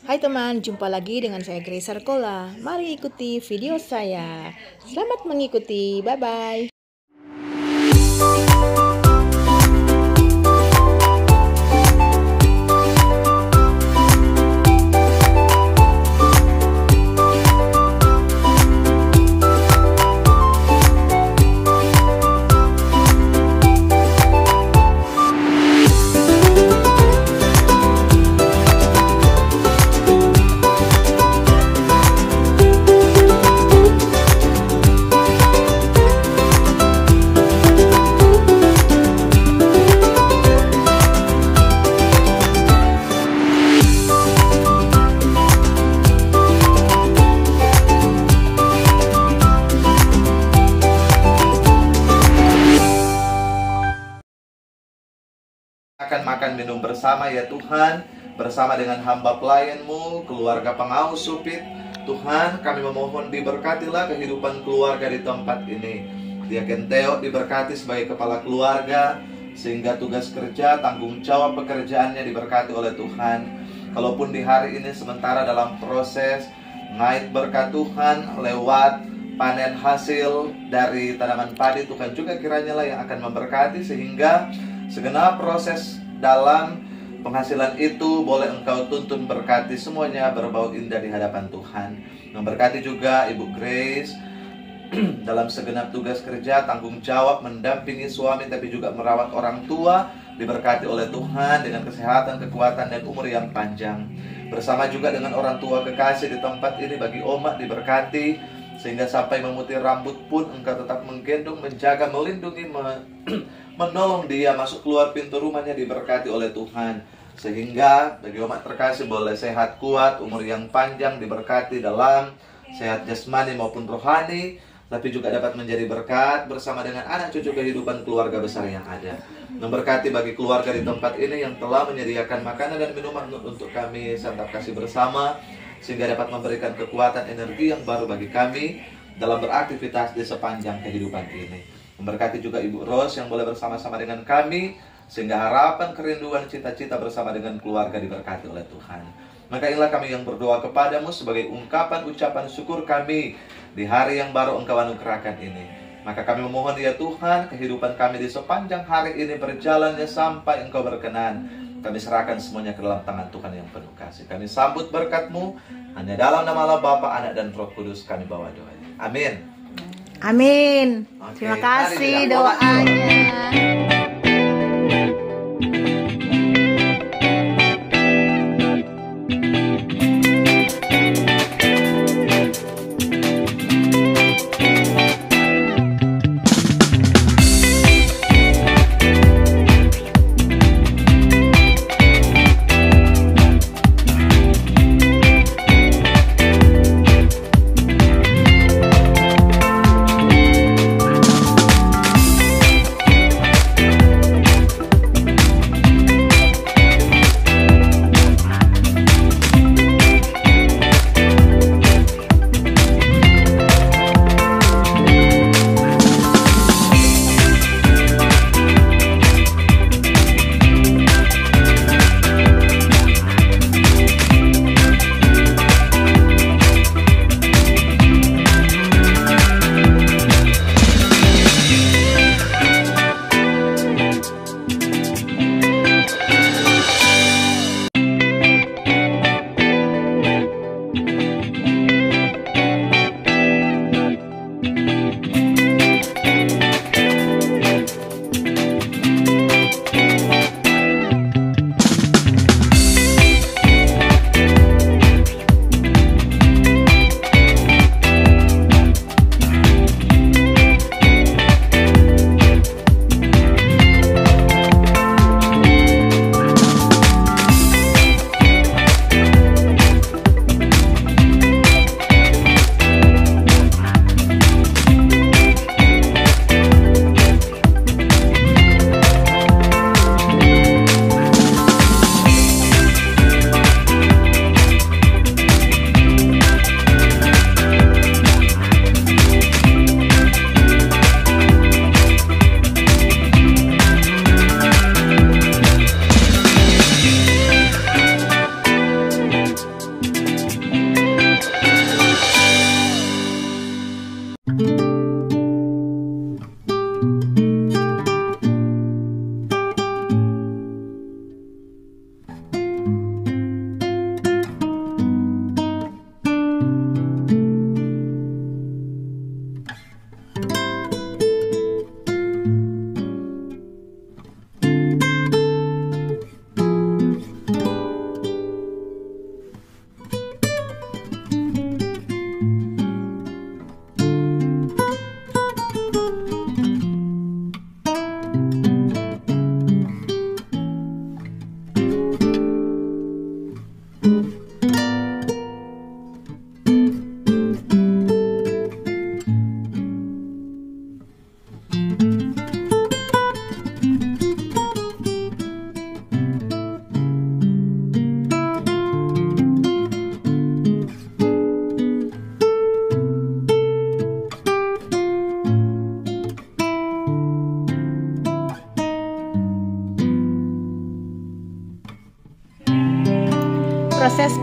Hai teman, jumpa lagi dengan saya Grace Arkola. Mari ikuti video saya. Selamat mengikuti, bye-bye. Akan makan minum bersama ya Tuhan, bersama dengan hamba pelayan-Mu, keluarga pengaus Supit. Tuhan, kami memohon diberkatilah kehidupan keluarga di tempat ini. Diaken Theo diberkati sebagai kepala keluarga, sehingga tugas kerja, tanggung jawab pekerjaannya diberkati oleh Tuhan. Kalaupun di hari ini sementara dalam proses ngait berkat Tuhan lewat panen hasil dari tanaman padi, Tuhan juga kiranya lah yang akan memberkati, sehingga segenap proses dalam penghasilan itu boleh Engkau tuntun berkati semuanya berbau indah di hadapan Tuhan. Memberkati juga Ibu Grace dalam segenap tugas kerja, tanggung jawab mendampingi suami tapi juga merawat orang tua, diberkati oleh Tuhan dengan kesehatan, kekuatan dan umur yang panjang. Bersama juga dengan orang tua kekasih di tempat ini, bagi Oma diberkati sehingga sampai memutih rambut pun Engkau tetap menggendong, menjaga, melindungi, menolong dia masuk keluar pintu rumahnya, diberkati oleh Tuhan. Sehingga bagi umat terkasih boleh sehat kuat, umur yang panjang, diberkati dalam sehat jasmani maupun rohani, tapi juga dapat menjadi berkat bersama dengan anak cucu kehidupan keluarga besar yang ada. Memberkati bagi keluarga di tempat ini yang telah menyediakan makanan dan minuman untuk kami santap kasih bersama, sehingga dapat memberikan kekuatan energi yang baru bagi kami dalam beraktivitas di sepanjang kehidupan ini. Memberkati juga Ibu Rose yang boleh bersama-sama dengan kami, sehingga harapan, kerinduan, cita-cita bersama dengan keluarga diberkati oleh Tuhan. Maka inilah kami yang berdoa kepadamu sebagai ungkapan ucapan syukur kami di hari yang baru Engkau anugerahkan ini. Maka kami memohon ya Tuhan, kehidupan kami di sepanjang hari ini berjalannya sampai Engkau berkenan. Kami serahkan semuanya ke dalam tangan Tuhan yang penuh kasih. Kami sambut berkat-Mu, hanya dalam nama Allah Bapa, Anak dan Roh Kudus kami bawa doa. Amin. Amin. Oke, Terima mari kasih kita doa. doanya.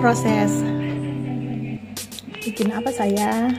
proses. Bikin apa saya?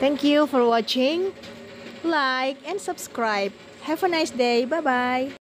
Thank you for watching. Like and subscribe. Have a nice day. Bye-bye.